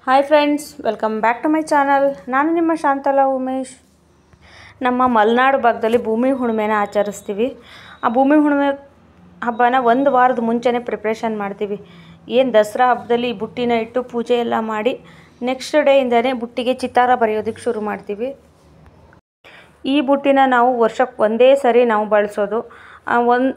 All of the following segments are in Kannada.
Hi friends, welcome back to my channel. ನಾನು ನಿಮ್ಮ ಶಾಂತಲಾ ಉಮೇಶ್. ನಮ್ಮ ಮಲೆನಾಡು ಭಾಗದಲ್ಲಿ ಭೂಮಿ ಹುಣ್ಣಿಮೆನ ಆಚರಿಸ್ತೀವಿ. ಆ ಭೂಮಿ ಹುಣ್ಣಿಮೆ ಹಬ್ಬನ ಒಂದು ವಾರದ ಮುಂಚೆನೇ ಪ್ರಿಪ್ರೇಷನ್ ಮಾಡ್ತೀವಿ. ಏನು ದಸರಾ ಹಬ್ಬದಲ್ಲಿ ಈ ಬುಟ್ಟಿನ ಇಟ್ಟು ಪೂಜೆ ಎಲ್ಲ ಮಾಡಿ ನೆಕ್ಸ್ಟ್ ಡೇಯಿಂದನೇ ಬುಟ್ಟಿಗೆ ಚಿತ್ತಾರ ಬರೆಯೋದಕ್ಕೆ ಶುರು ಮಾಡ್ತೀವಿ. ಈ ಬುಟ್ಟಿನ ನಾವು ವರ್ಷಕ್ಕೆ ಒಂದೇ ಸರಿ ನಾವು ಬಳಸೋದು.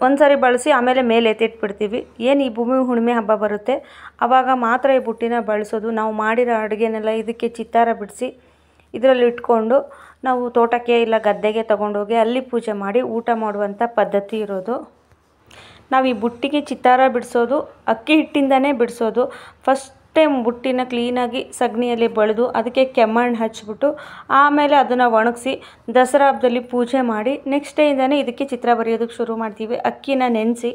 ಒಂದು ಸರಿ ಬಳಸಿ ಆಮೇಲೆ ಮೇಲೆ ಎತ್ತಿಟ್ಬಿಡ್ತೀವಿ. ಏನು ಈ ಭೂಮಿ ಹುಣ್ಣಿಮೆ ಹಬ್ಬ ಬರುತ್ತೆ ಆವಾಗ ಮಾತ್ರ ಈ ಬುಟ್ಟಿನ ಬಳಸೋದು. ನಾವು ಮಾಡಿರೋ ಅಡುಗೆನೆಲ್ಲ ಇದಕ್ಕೆ ಚಿತ್ತಾರ ಬಿಡಿಸಿ ಇದರಲ್ಲಿ ಇಟ್ಕೊಂಡು ನಾವು ತೋಟಕ್ಕೆ ಇಲ್ಲ ಗದ್ದೆಗೆ ತಗೊಂಡೋಗಿ ಅಲ್ಲಿ ಪೂಜೆ ಮಾಡಿ ಊಟ ಮಾಡುವಂಥ ಪದ್ಧತಿ ಇರೋದು. ನಾವು ಈ ಬುಟ್ಟಿಗೆ ಚಿತ್ತಾರ ಬಿಡಿಸೋದು ಅಕ್ಕಿ ಹಿಟ್ಟಿಂದನೇ ಬಿಡಿಸೋದು. ಫಸ್ಟ್ ಟೈಮ್ ಬುಟ್ಟಿನ ಕ್ಲೀನಾಗಿ ಸಗಣಿಯಲ್ಲಿ ಬಳಿದು ಅದಕ್ಕೆ ಕೆಮ್ಮಣ್ಣು ಹಚ್ಚಿಬಿಟ್ಟು ಆಮೇಲೆ ಅದನ್ನು ಒಣಗಿಸಿ ದಸರಾ ಹಬ್ಬದಲ್ಲಿ ಪೂಜೆ ಮಾಡಿ ನೆಕ್ಸ್ಟ್ ಡೇಯಿಂದನೇ ಇದಕ್ಕೆ ಚಿತ್ರ ಬರೆಯೋದಕ್ಕೆ ಶುರು ಮಾಡ್ತೀವಿ. ಅಕ್ಕಿನ ನೆನೆಸಿ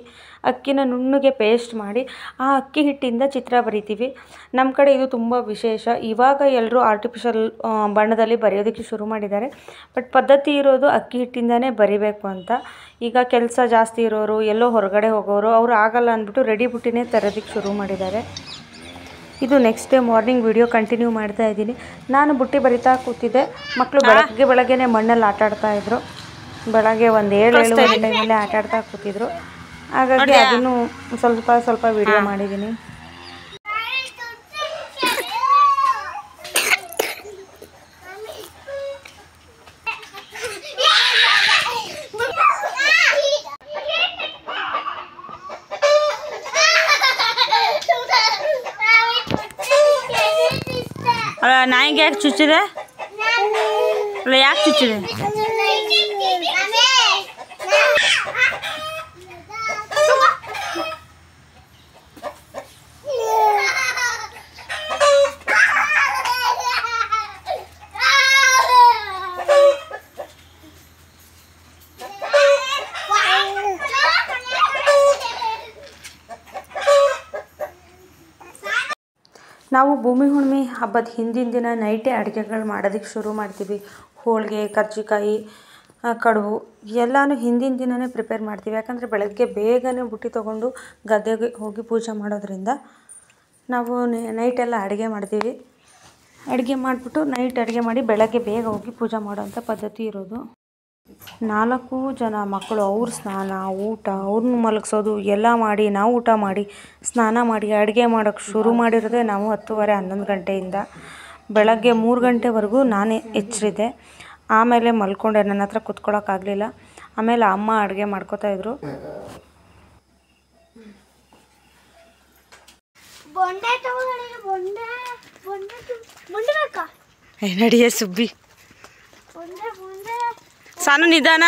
ಅಕ್ಕಿನ ನುಣ್ಣಗೆ ಪೇಸ್ಟ್ ಮಾಡಿ ಆ ಅಕ್ಕಿ ಹಿಟ್ಟಿಂದ ಚಿತ್ರ ಬರಿತೀವಿ. ನಮ್ಮ ಕಡೆ ಇದು ತುಂಬ ವಿಶೇಷ. ಇವಾಗ ಎಲ್ಲರೂ ಆರ್ಟಿಫಿಷಿಯಲ್ ಬಣ್ಣದಲ್ಲಿ ಬರೆಯೋದಕ್ಕೆ ಶುರು ಮಾಡಿದ್ದಾರೆ. ಬಟ್ ಪದ್ಧತಿ ಇರೋದು ಅಕ್ಕಿ ಹಿಟ್ಟಿಂದನೇ ಬರಿಬೇಕು ಅಂತ. ಈಗ ಕೆಲಸ ಜಾಸ್ತಿ ಇರೋರು ಎಲ್ಲೋ ಹೊರಗಡೆ ಹೋಗೋರು ಅವರು ಆಗಲ್ಲ ಅಂದ್ಬಿಟ್ಟು ರೆಡಿ ಬುಟ್ಟಿನೇ ತರೋದಕ್ಕೆ ಶುರು ಮಾಡಿದ್ದಾರೆ. ಇದು next day morning video continue ಮಾಡ್ತಾ ಇದ್ದೀನಿ. ನಾನು ಬುಟ್ಟಿ ಬರಿತಾ ಕೂತಿದ್ದೆ. ಮಕ್ಕಳು ಬೆಳಗ್ಗೆನೇ ಮಣ್ಣಲ್ಲಿ ಆಟಾಡ್ತಾಯಿದ್ರು. ಬೆಳಗ್ಗೆ ಒಂದು 7 ಟೈಮಲ್ಲೇ ಆಟಾಡ್ತಾ ಕೂತಿದ್ರು. ಹಾಗಾಗಿ ಅದನ್ನು ಸ್ವಲ್ಪ ವಿಡಿಯೋ ಮಾಡಿದ್ದೀನಿ. ಅಲ್ಲ, ನಾಯಿಗೆ ಯಾಕೆ ಚುಚ್ಚಿದೆ? ಅಲ್ಲ, ಯಾಕೆ ಚುಚ್ಚಿದೆ? ನಾವು ಭೂಮಿ ಹುಣ್ಣಿಮೆ ಹಬ್ಬದ ಹಿಂದಿನ ದಿನ ನೈಟೇ ಅಡುಗೆಗಳು ಮಾಡೋದಕ್ಕೆ ಶುರು ಮಾಡ್ತೀವಿ. ಹೋಳಿಗೆ, ಕರ್ಜಿಕಾಯಿ, ಕಡುಬು ಎಲ್ಲನೂ ಹಿಂದಿನ ದಿನವೇ ಪ್ರಿಪೇರ್ ಮಾಡ್ತೀವಿ. ಯಾಕಂದರೆ ಬೆಳಗ್ಗೆ ಬೇಗನೆ ಬುಟ್ಟಿ ತೊಗೊಂಡು ಗದ್ದೆಗೆ ಹೋಗಿ ಪೂಜೆ ಮಾಡೋದ್ರಿಂದ ನಾವು ನೈಟೆಲ್ಲ ಅಡುಗೆ ಮಾಡ್ತೀವಿ. ಅಡುಗೆ ಮಾಡಿಬಿಟ್ಟು ನೈಟ್ ಅಡುಗೆ ಮಾಡಿ ಬೆಳಗ್ಗೆ ಬೇಗ ಹೋಗಿ ಪೂಜೆ ಮಾಡೋವಂಥ ಪದ್ಧತಿ ಇರೋದು. 4 ಜನ ಮಕ್ಕಳು, ಅವ್ರ ಸ್ನಾನ, ಊಟ, ಅವ್ರನ್ನ ಮಲಗಿಸೋದು ಎಲ್ಲ ಮಾಡಿ ನಾವು ಊಟ ಮಾಡಿ ಸ್ನಾನ ಮಾಡಿ ಅಡುಗೆ ಮಾಡೋಕ್ಕೆ ಶುರು ಮಾಡಿರೋದೇ ನಾವು 10:30-11 ಗಂಟೆಯಿಂದ. ಬೆಳಗ್ಗೆ 3 ಗಂಟೆವರೆಗೂ ನಾನೇ ಎಚ್ಚರಿದ್ದೆ. ಆಮೇಲೆ ಮಲ್ಕೊಂಡೆ. ನನ್ನ ಹತ್ರ ಕುತ್ಕೊಳ್ಳೋಕ್ಕಾಗಲಿಲ್ಲ. ಆಮೇಲೆ ಅಮ್ಮ ಅಡುಗೆ ಮಾಡ್ಕೋತಾಯಿದ್ರು. ನಡಿಯೇ ಸುಬ್ಬಿ, ಸಾನು ನಿಧಾನ.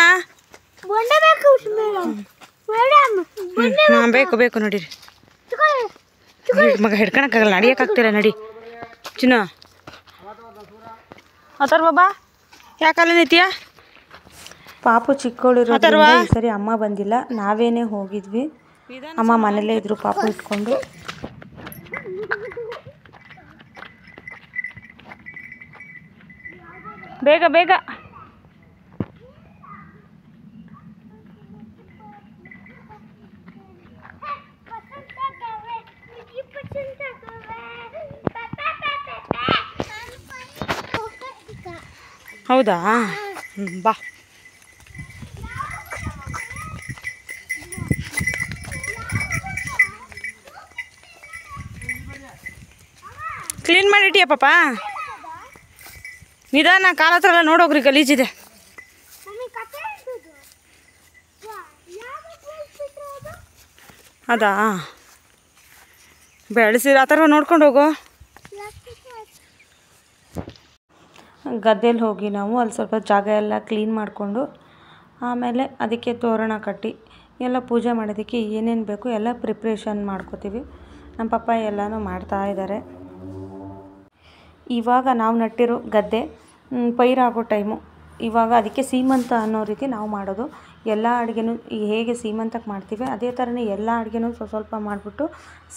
ಬೇಕು ನೋಡಿರಿ ಮಗ, ಹಿಡ್ಕೊಳಕ್ಕಾಗಲ್ಲ, ನಡಿಯೋಕ್ಕಾಗ್ತಿಲ್ಲ. ನಡಿ ಚಿನ್ನ. ಬಾಬಾ ಯಾಕಲ್ಲ ನಿತ್ಯ? ಪಾಪು ಚಿಕ್ಕವಳಿರೋದ್ರಿಂದ ಈ ಸರಿ ಅಮ್ಮ ಬಂದಿಲ್ಲ, ನಾವೇನೇ ಹೋಗಿದ್ವಿ. ಅಮ್ಮ ಮನೇಲೇ ಇದ್ರು ಪಾಪು ಇಟ್ಕೊಂಡು. ಬೇಗ ಬೇಗ. ಹೌದಾ? ಬಾ. ಕ್ಲೀನ್ ಮಾಡಿಟ್ಟಿಯ ಪಾಪ? ನಿಧಾನ, ಕಾಲ ಹತ್ರ ಎಲ್ಲ ನೋಡೋಗ್ರಿ, ಗಲೀಜಿದೆ. ಅದಾ ಬೆಳೆಸಿರ ಆ ಥರ ನೋಡ್ಕೊಂಡು ಹೋಗು. ಗದ್ದೆಯಲ್ಲಿ ಹೋಗಿ ನಾವು ಅಲ್ಲಿ ಸ್ವಲ್ಪ ಜಾಗ ಎಲ್ಲ ಕ್ಲೀನ್ ಮಾಡಿಕೊಂಡು ಆಮೇಲೆ ಅದಕ್ಕೆ ತೋರಣ ಕಟ್ಟಿ ಎಲ್ಲ ಪೂಜೆ ಮಾಡೋದಕ್ಕೆ ಏನೇನು ಬೇಕು ಎಲ್ಲ ಪ್ರಿಪ್ರೇಷನ್ ಮಾಡ್ಕೋತೀವಿ. ನಮ್ಮ ಪಪ್ಪ ಎಲ್ಲನೂ ಮಾಡ್ತಾಯಿದ್ದಾರೆ. ಇವಾಗ ನಾವು ನಟ್ಟಿರೋ ಗದ್ದೆ ಪೈರಾಗೋ ಟೈಮು. ಇವಾಗ ಅದಕ್ಕೆ ಸೀಮಂತ ಅನ್ನೋ ರೀತಿ ನಾವು ಮಾಡೋದು. ಎಲ್ಲ ಅಡುಗೆನೂ ಹೇಗೆ ಸೀಮಂತಕ್ಕೆ ಮಾಡ್ತೀವಿ ಅದೇ ಥರನೇ ಎಲ್ಲ ಅಡುಗೆನೂ ಸ್ವಲ್ಪ ಮಾಡಿಬಿಟ್ಟು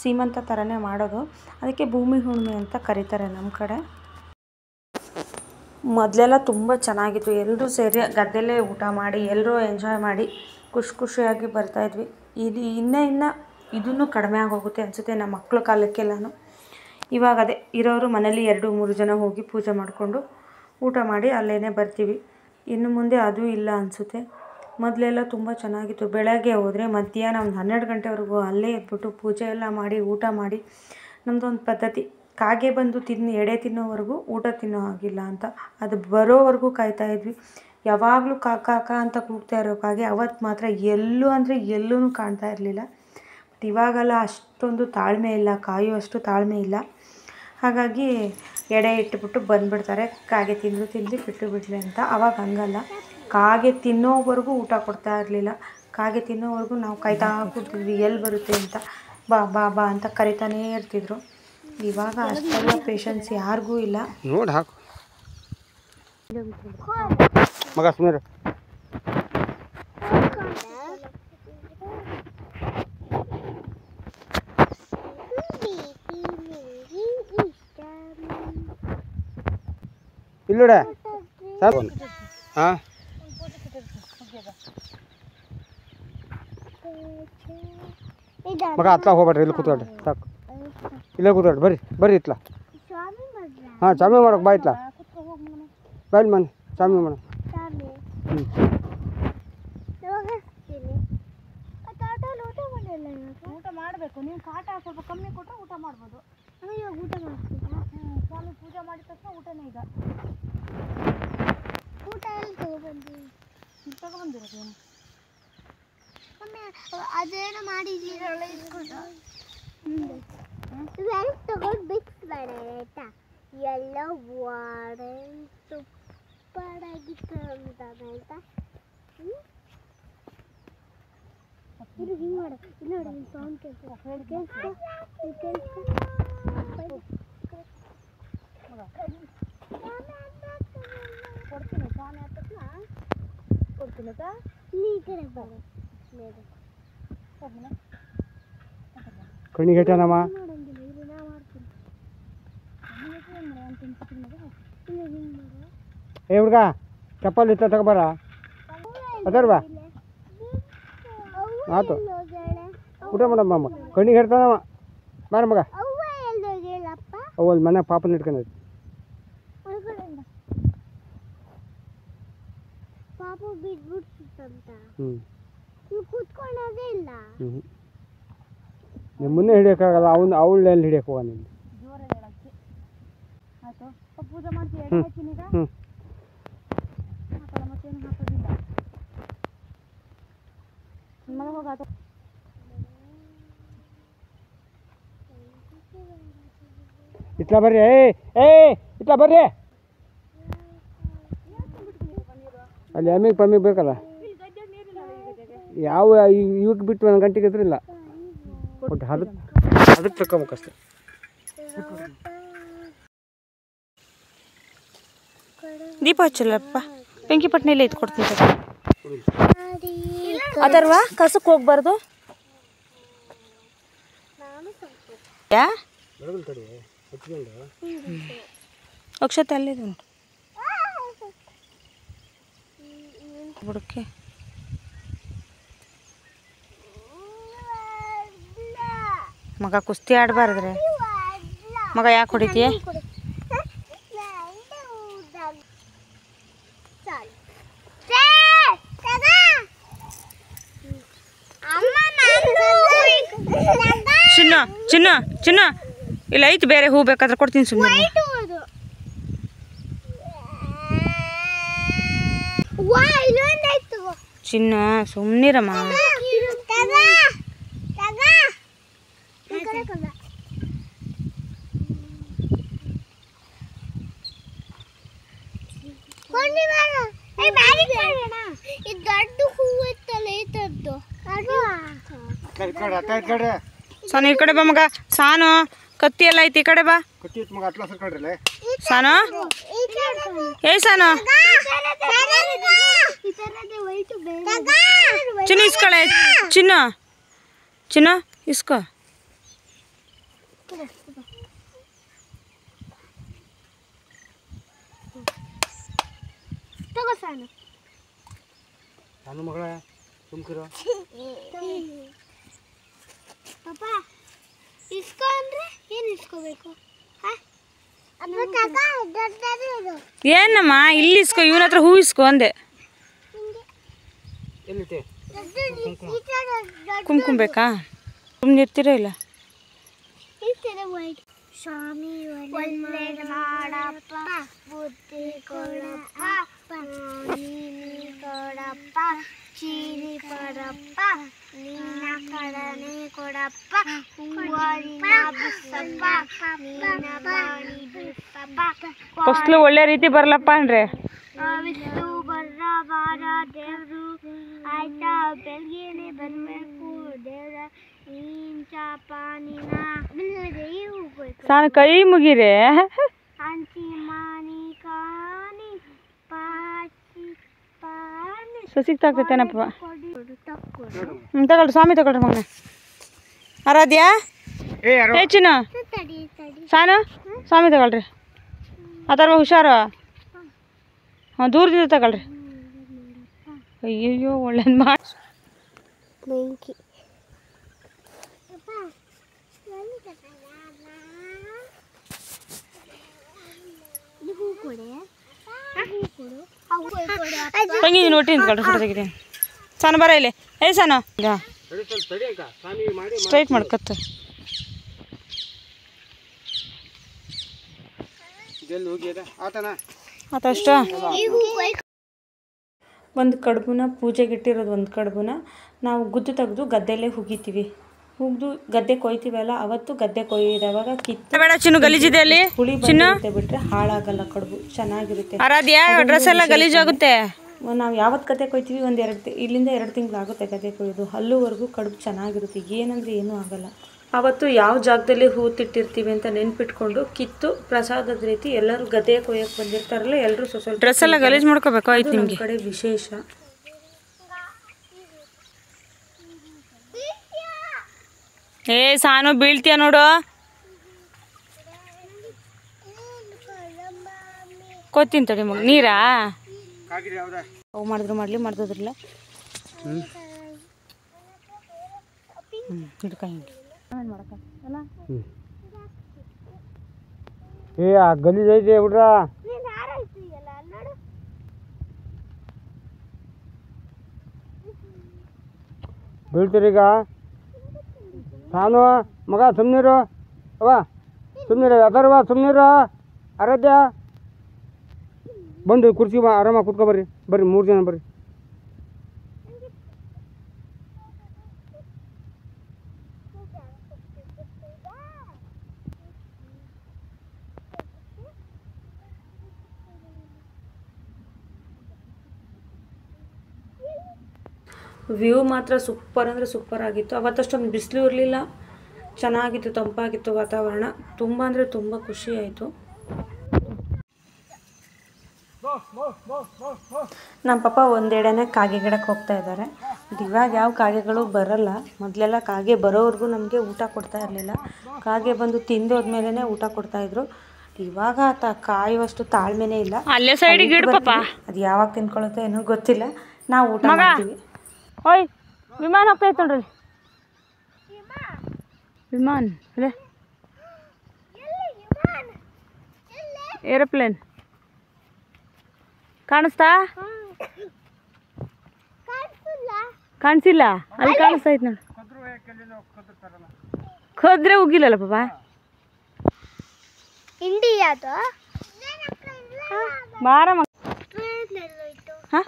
ಸೀಮಂತ ಥರನೇ ಮಾಡೋದು. ಅದಕ್ಕೆ ಭೂಮಿ ಹುಣ್ಣಿಮೆ ಅಂತ ಕರೀತಾರೆ ನಮ್ಮ ಕಡೆ. ಮೊದಲೆಲ್ಲ ತುಂಬ ಚೆನ್ನಾಗಿತ್ತು. ಎಲ್ಲರೂ ಸೇರಿ ಗದ್ದೆಲ್ಲೇ ಊಟ ಮಾಡಿ ಎಲ್ಲರೂ ಎಂಜಾಯ್ ಮಾಡಿ ಖುಷಿಯಾಗಿ ಬರ್ತಾಯಿದ್ವಿ. ಇದು ಇನ್ನೂ ಇದನ್ನು ಕಡಿಮೆ ಆಗೋಗುತ್ತೆ ಅನಿಸುತ್ತೆ ನಮ್ಮ ಮಕ್ಕಳ ಕಾಲಕ್ಕೆಲ್ಲನೂ. ಇವಾಗ ಅದೇ ಇರೋರು ಮನೇಲಿ 2-3 ಜನ ಹೋಗಿ ಪೂಜೆ ಮಾಡಿಕೊಂಡು ಊಟ ಮಾಡಿ ಅಲ್ಲೇ ಬರ್ತೀವಿ. ಇನ್ನು ಮುಂದೆ ಅದು ಇಲ್ಲ ಅನಿಸುತ್ತೆ. ಮೊದಲೆಲ್ಲ ತುಂಬ ಚೆನ್ನಾಗಿತ್ತು. ಬೆಳಗ್ಗೆ ಹೋದರೆ ಮಧ್ಯಾಹ್ನ ಒಂದು 12 ಗಂಟೆವರೆಗೂ ಅಲ್ಲೇ ಇದ್ಬಿಟ್ಟು ಪೂಜೆ ಎಲ್ಲ ಮಾಡಿ ಊಟ ಮಾಡಿ ನಮ್ಮದೊಂದು ಪದ್ಧತಿ. ಕಾಗೆ ಬಂದು ಎಡೆ ತಿನ್ನೋವರೆಗೂ ಊಟ ತಿನ್ನೋ ಹಾಗಿಲ್ಲ ಅಂತ. ಅದು ಬರೋವರೆಗೂ ಕಾಯ್ತಾಯಿದ್ವಿ. ಯಾವಾಗಲೂ ಕಾಕ ಅಂತ ಕೂಗ್ತಾ ಇರೋ ಕಾಗೆ ಅವತ್ತು ಮಾತ್ರ ಎಲ್ಲೂ ಅಂದರೆ ಎಲ್ಲೂ ಕಾಣ್ತಾ ಇರಲಿಲ್ಲ. ಬಟ್ ಇವಾಗೆಲ್ಲ ಅಷ್ಟೊಂದು ತಾಳ್ಮೆ ಇಲ್ಲ, ಕಾಯುವಷ್ಟು ತಾಳ್ಮೆ ಇಲ್ಲ. ಹಾಗಾಗಿ ಎಡೆ ಇಟ್ಬಿಟ್ಟು ಬಂದುಬಿಡ್ತಾರೆ. ಕಾಗೆ ತಿನ್ನಲಿ ಬಿಟ್ಟು ಬಿಡಲಿ ಅಂತ. ಆವಾಗ ಹಂಗಲ್ಲ, ಕಾಗೆ ತಿನ್ನೋವರೆಗೂ ಊಟ ಕೊಡ್ತಾ ಇರಲಿಲ್ಲ. ಕಾಗೆ ತಿನ್ನೋವರೆಗೂ ನಾವು ಕಾಯ್ತಾ ಕೂರ್ತಿದ್ವಿ ಎಲ್ಲಿ ಬರುತ್ತೆ ಅಂತ. ಬಾ ಬಾ ಬಾ ಅಂತ ಕರಿತಾನೇ ಇರ್ತಿದ್ರು. ಇವಾಗ ಅಷ್ಟೆಲ್ಲ ಪೇಷನ್ಸ್ ಯಾರಿಗೂ ಇಲ್ಲ. ನೋಡಿ ಹಾಕು ಮಗ ಸುಮ್ಮನೆ. ಇಲ್ಲೋಡ ಹಾಂ ಮಗ ಹತ್ಲ ಹೋಗ್ಬೇಡ್ರಿ, ಇಲ್ಲಿ ಕೂತ್ಕೊಳ್ರಿ ಸಾಕು. ಇಲ್ಲೇ ಕೂತ್ಕೊಳ್ರಿ, ಬರ್ರಿ ಇತ್ಲ. ಹಾಂ ಚಾಮಿ ಮಾಡೋಕೆ ಬಾ ಇತ್ಲ, ಬಾಯ್ಲಿ ಮನೆ ಚಾಮಿ ಮಾಡ. ಊಟ ಮಾಡಬೇಕು. ನೀವು ಕಾಟ ಸ್ವಲ್ಪ ಕಮ್ಮಿ ಕೊಟ್ಟರೆ ಊಟ ಮಾಡ್ಬೋದು. ಇವಾಗ ಊಟ ಮಾಡ್ತೀರಾ? ಸ್ವಾಮಿ ಪೂಜೆ ಮಾಡಿದ ತಕ್ಷಣ ಊಟನೇ. ಈಗ ಊಟ ಎಲ್ಲಿ ತಗೊಬಂದಿರೋದೇನು? ಅದೇನೋ ಮಾಡಿದ್ದೀರಲ್ಲ ಇಸ್ಕೊಂಡು ಇವೆಲ್ಲ ತಗೊಂಡು ಮಿಕ್ಸ್ ಮಾಡಿ ಆಯಿತಾ? ಎಲ್ಲ ವಾಡೆ ಸೂಪರಾಗಿತ್ತು ಅಂತ ಆಯಿತಾ? ಇದು ಹಿಂಗೆ ಮಾಡು. ಇಲ್ಲಿ ನೋಡಿ, ಇಲ್ಲಿ ಸೌಂಡ್ ಕೊಡ್ತೀನಿ. ಸ್ವಾಮಿ ಆದ ತಕ್ಷಣ ಕೊಡ್ತೀನಿ. ನೀ ಈ ಕಡೆ ಬರ ಮೇಲೆ ಕಣ್ಣಿಗೆ ಹೆಟ್ಟನಮ್ಮ. ಏ ಹುಡುಗ ಚಪ್ಪಲ್ ಇತ್ತ ತಗೋಬಾರ ಅದರ್ವಾ ಆಯ್ತು. ಊಟ ಮಾಡಮ್ಮ. ಕಣ್ಣಿಗೆ ಹೆಡ್ತಾನಮ್ಮ. ಬಾರ ಮಗ. ಅವಲ್ಲಿ ಮನೆ ಪಾಪನ ಇಟ್ಕೊಂಡೈತಿ. ನಿಮ್ಮ ಮುನ್ನೆ ಹಿಡಿಯೋಕ್ಕಾಗಲ್ಲ, ಅವಳು ಎಲ್ಲಿ ಹಿಡಿಯೋಕೆ ಹೋಗ ನಿಮ್ಗೆ. ಪೂಜೆ ಮಾಡ್ತೀವಿ. ಇಟ್ಲ ಬರ್ರಿ, ಇಟ್ಲ ಬರ್ರಿ. ಅಲ್ಲಿ ಎಮ್ಮಿಗೆ ಪಮ್ಮಿಗೆ ಬೇಕಲ್ಲ. ಯಾವ ಇವಕ್ಕೆ ಬಿಟ್ಟು ಒಂದು ಗಂಟೆಗೆ ಇದ್ರಿಲ್ಲ ಒಟ್ಟು ಅದಕ್ಕೆ ತಗೋಬೇಕಷ್ಟೆ. ದೀಪ ಹಚ್ಚಲ್ಲಪ್ಪ. ಬೆಂಕಿ ಪಟ್ಟಣೆಲ್ಲ ಇದ್ದು ಕೊಡ್ತೀನಿ. ಅದರ್ವ ಕಸಕ್ಕೆ ಹೋಗ್ಬಾರ್ದು. ಅಕ್ಷತೆ ಅಲ್ಲಿದೆ ಬುಡಕ್ಕೆ. ಮಗ ಕುಸ್ತಿ ಆಡಬಾರ್ದ್ರೆ ಮಗ ಯಾಕೆ ಹೊಡಿತೀಯ? ಚಿನ್ನ ಚಿನ್ನ ಚಿನ್ನ ಇಲ್ಲ ಐತಿ ಬೇರೆ ಹೂ ಬೇಕಾದ್ರೆ ಕೊಡ್ತೀನಿ ಸುಮ್ಮನೆ. ಚಿನ್ನ ಸುಮ್ಮನಿರಮ್ಮ. ಸಾನು ಈ ಕಡೆ ಬಾ ಮಗ. ಸಾನು ಕತ್ತಿ ಎಲ್ಲ ಐತಿ ಈ ಕಡೆ ಬಾ. ಸಾನು ಸಾನು ಚಿನ್ನ ಇಸ್ಕೊಳೆ. ಚಿನ್ನ ಚಿನ್ನ ಇಸ್ಕೊ. ಸಾನು ಮಗಳ ಸುಮ್ಕಿರೋ. ಪಾಪ ಇಸ್ಕೊ ಅಂದ್ರೆ ಏನು ಇಸ್ಕೋಬೇಕು? ಏನಮ್ಮ ಇಲ್ಲಿ ಇಸ್ಕೊ, ಇವನ ಹತ್ರ ಹೂ ಇಸ್ಕೊ ಅಂದೆ. ಕುಂಕುಮ ಬೇಕಾ? ಸುಮ್ಮನೆ ಇರ್ತೀರ ಇಲ್ಲ? ಸ್ವಾಮಿ ಒಳ್ಳೆಯ ಮಾಡಪ್ಪ, ಬುದ್ಧಿ ಕೊಡಪ್ಪ, ನೀನಿ ಕೊಡಪ್ಪ, ಚೀನಿ ಕೊಡಪ್ಪ, ನಿನ್ನ ಕಡನೆ ಕೊಡಪ್ಪ, ಹೂವರಿನ ಬಿಸಪ್ಪ, ನಿನ್ನ ಬಾಣಿ ಬಿಸಪ್ಪ. ಫಸ್ಲು ಒಳ್ಳೆ ರೀತಿ ಬರ್ಲಪ್ಪ ಅಂದ್ರೆ ವಿಷ್ಣು ಬರ್ರ ಬಾರ ದೇವ್ರು ಆಯ್ತಾ, ಬೆಳಗ್ಗೆನೆ ಬರ್ಬೇಕು ದೇವ್ರ. ನೀನ್ ಚಾಪಾನಿನ ಸಾನ ಕೈ ಮುಗಿರೆ ಅಂಚಿ ಮಾನಿ ಕಾನಿ ಪಾಚಿ ಪಾನಿ ಸಸಿಗೆ ತಾಗ್ತೈತೇನಪ್ಪ. ತಗೊಳ್ರಿ ಸ್ವಾಮಿ, ತಗೊಳ್ರಿ ಮಗನ. ಆರಾಧ್ಯ ಹೆಚ್ಚಿನ ಸಾನು ಸ್ವಾಮಿ ತಗೊಳ್ರಿ. ಅಥರ್ವ ಹುಷಾರು. ಹಾಂ ದೂರದಿಂದ ತಗೊಳ್ರಿ. ಅಯ್ಯಯ್ಯೋ ಒಳ್ಳೇದು ಮಾಡಿ. ಬೆಂಕಿ ತಂಗಿ ನೀನು ಒಟ್ಟಿ ನಿಂತ್ಕೊಳ್ರಿ, ಫೋಟೋ ತೆಗಿತೀನಿ. ಸಾನು ಬರ ಇಲ್ಲಿ. ಏ ಸಾನು ಸ್ಟ್ರೈಟ್ ಮಾಡ್ಕತ್ತ. ಆತಷ್ಟ ಒಂದು ಕಡುಬುನ ಪೂಜೆಗಿಟ್ಟಿರೋದು, ಒಂದು ಕಡುಬುನ ನಾವು ಗುದ್ದು ತೆಗೆದು ಗದ್ದೆಲ್ಲೇ ಹುಗಿತೀವಿ. ಹುಗ್ದು ಗದ್ದೆ ಕೊಯ್ತೀವಲ್ಲ, ಅವತ್ತು ಗದ್ದೆ ಕೊಯ್ದವಾಗ ಕಿತ್ತು ಬೇಡ ಚಿನ್ನು ಗಲೀಜಿದೆ ಅಲ್ಲಿ. ಹುಳಿ ಬಂದಿರುತ್ತೆ ಬಿಟ್ರೆ ಹಾಳಾಗಲ್ಲ ಕಡುಬು, ಚೆನ್ನಾಗಿರುತ್ತೆ. ಆರಾಧ್ಯ ಡ್ರೆಸ್ ಎಲ್ಲ ಗಲೀಜಾಗುತ್ತೆ. ನಾವು ಯಾವತ್ತು ಗದ್ದೆ ಕೊಯ್ತೀವಿ ಒಂದು ಇಲ್ಲಿಂದ 2 ತಿಂಗಳಾಗುತ್ತೆ ಗದ್ದೆ ಕೊಯ್ಯೋದು. ಅಲ್ಲೂವರೆಗೂ ಕಡುಬು ಚೆನ್ನಾಗಿರುತ್ತೆ, ಏನಂದರೆ ಏನೂ ಆಗಲ್ಲ. ಅವತ್ತು ಯಾವ ಜಾಗದಲ್ಲಿ ಹೂತಿಟ್ಟಿರ್ತೀವಿ ಅಂತ ನೆನ್ಪಿಟ್ಕೊಂಡು ಕಿತ್ತು ಪ್ರಸಾದದ ರೀತಿ ಎಲ್ಲರೂ ಗದ್ದೆ ಕೊಯ್ಯಕ್ಕೆ ಬಂದಿರ್ತಾರಲ್ಲ, ಎಲ್ಲರೂ ಸ್ವಲ್ಪ ಡ್ರೆಸ್ ಎಲ್ಲ ಗಲೀಜು ಮಾಡ್ಕೋಬೇಕು. ಆಯ್ತು ನಿಮಗೆ ಕಡೆ ವಿಶೇಷ. ಏ ಸಾನು ಬೀಳ್ತೀಯ ನೋಡು. ಕೊತ್ತೀನಿ ತಡಿ ಮಗ. ನೀರಾ ಅವು ಮಾಡಿದ್ರು ಮಾಡಲಿ, ಮಾಡ್ದಿಲ್ಲ. ಹಿಡ್ಕ ಹಿಂಗೆ ಮಾಡಕ್ಕಲ್ಲ. ಏ ಆ ಗಲೀಜ್ ಐತೆ ಬಿಡ್ರ. ಬೀಳ್ತೀರೀಗ. ಸಾನು ಮಗ ಸುಮ್ಮನಿರು. ಅವ ಸುಮ್ಮನಿರು. ಅಥರ್ವ ಸುಮ್ಮನಿರು. ಆರಾಧ್ಯ ಬಂದು ಕುರ್ಚಿ ಆರಾಮಾಗಿ ಕೂತ್ಕೊ ಬರ್ರಿ. ಬರ್ರಿ 3 ಜನ ಬರ್ರಿ. ವ್ಯೂ ಮಾತ್ರ ಸೂಪರ್ ಅಂದರೆ ಸೂಪರ್ ಆಗಿತ್ತು. ಅವತ್ತಷ್ಟೊಂದು ಬಿಸಿಲು ಇರಲಿಲ್ಲ, ಚೆನ್ನಾಗಿತ್ತು, ತಂಪಾಗಿತ್ತು ವಾತಾವರಣ. ತುಂಬ ಅಂದರೆ ತುಂಬ ಖುಷಿ ಆಯಿತು. ನಮ್ಮ ಪಾಪ ಒಂದೆಡೆನೇ ಕಾಗೆ ಗಿಡಕ್ಕೆ ಹೋಗ್ತಾ ಇದ್ದಾರೆ. ಇವಾಗ ಯಾವ ಕಾಗೆಗಳು ಬರಲ್ಲ. ಮೊದಲೆಲ್ಲ ಕಾಗೆ ಬರೋವರೆಗೂ ನಮಗೆ ಊಟ ಕೊಡ್ತಾ ಇರಲಿಲ್ಲ. ಕಾಗೆ ಬಂದು ತಿಂದೋದ್ಮೇಲೆ ಊಟ ಕೊಡ್ತಾಯಿದ್ರು. ಇವಾಗ ಕಾಯುವಷ್ಟು ತಾಳ್ಮೆನೇ ಇಲ್ಲ. ಅಲ್ಲೇ ಸೈಡಿಗೆ ಇಡು ಪಾಪ. ಅದು ಯಾವಾಗ ತಿನ್ಕೊಳ್ಳುತ್ತೋ ಏನೋ ಗೊತ್ತಿಲ್ಲ. ನಾವು ಊಟ ಮಾಡ್ತೀವಿ. ಓಯ್ ವಿಮಾನ ಹೋಗ್ತಾಯಿತ್ತು ನೋಡ್ರಿ. ವಿಮಾನ ಅಲ್ಲೇ ಏರೋಪ್ಲೇನ್ ಕಾಣಿಸ್ತಾ? ಕಾಣಿಸಿಲ್ಲ. ಅಲ್ಲಿ ಕಾಣಿಸ್ತಾ ಇತ್ತು ನೋಡಿ. ಖದ್ರೆ ಹೋಗಿಲ್ಲಲ್ಲ ಪಾಪ. ಇಂಡಿಯಾದು ಬಾರ ಮಗ. ಹಾಂ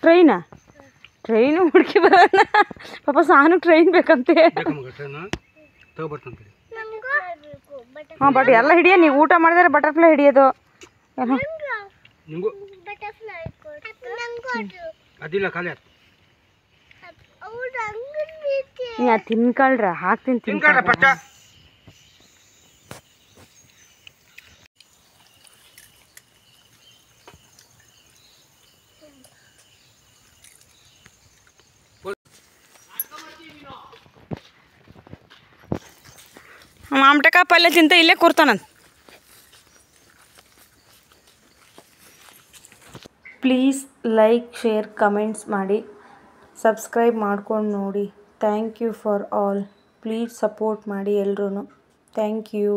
ಟ್ರೈನಾ? ಟ್ರೈನು ಹುಡುಕಿ ಬರೋಣ ಪಾಪ. ಸಾನು ಟ್ರೈನ್ ಬೇಕಂತೆ. ಹಾಂ ಬಟ್ ಎಲ್ಲ ಹಿಡಿಯ. ನೀವು ಊಟ ಮಾಡಿದ್ರೆ ಬಟರ್ಫ್ಲೈ ಹಿಡಿಯೋದು. ತಿನ್ಕೊಳ್ರ. ಹಾಕ್ತೀನಿ ತಿನ್ಕೊಳ್ರ. ಮಾಮಟಕ ಪಲ್ಯ ತಿಂತ ಇಲ್ಲೇ ಕೂರ್ತಾನಂತ. ಪ್ಲೀಸ್ ಲೈಕ್, ಶೇರ್, ಕಮೆಂಟ್ಸ್ ಮಾಡಿ, ಸಬ್ಸ್ಕ್ರೈಬ್ ಮಾಡ್ಕೊಂಡು ನೋಡಿ. Thank you for all. Please support ಮಾಡಿ ಎಲ್ರೂ. Thank you.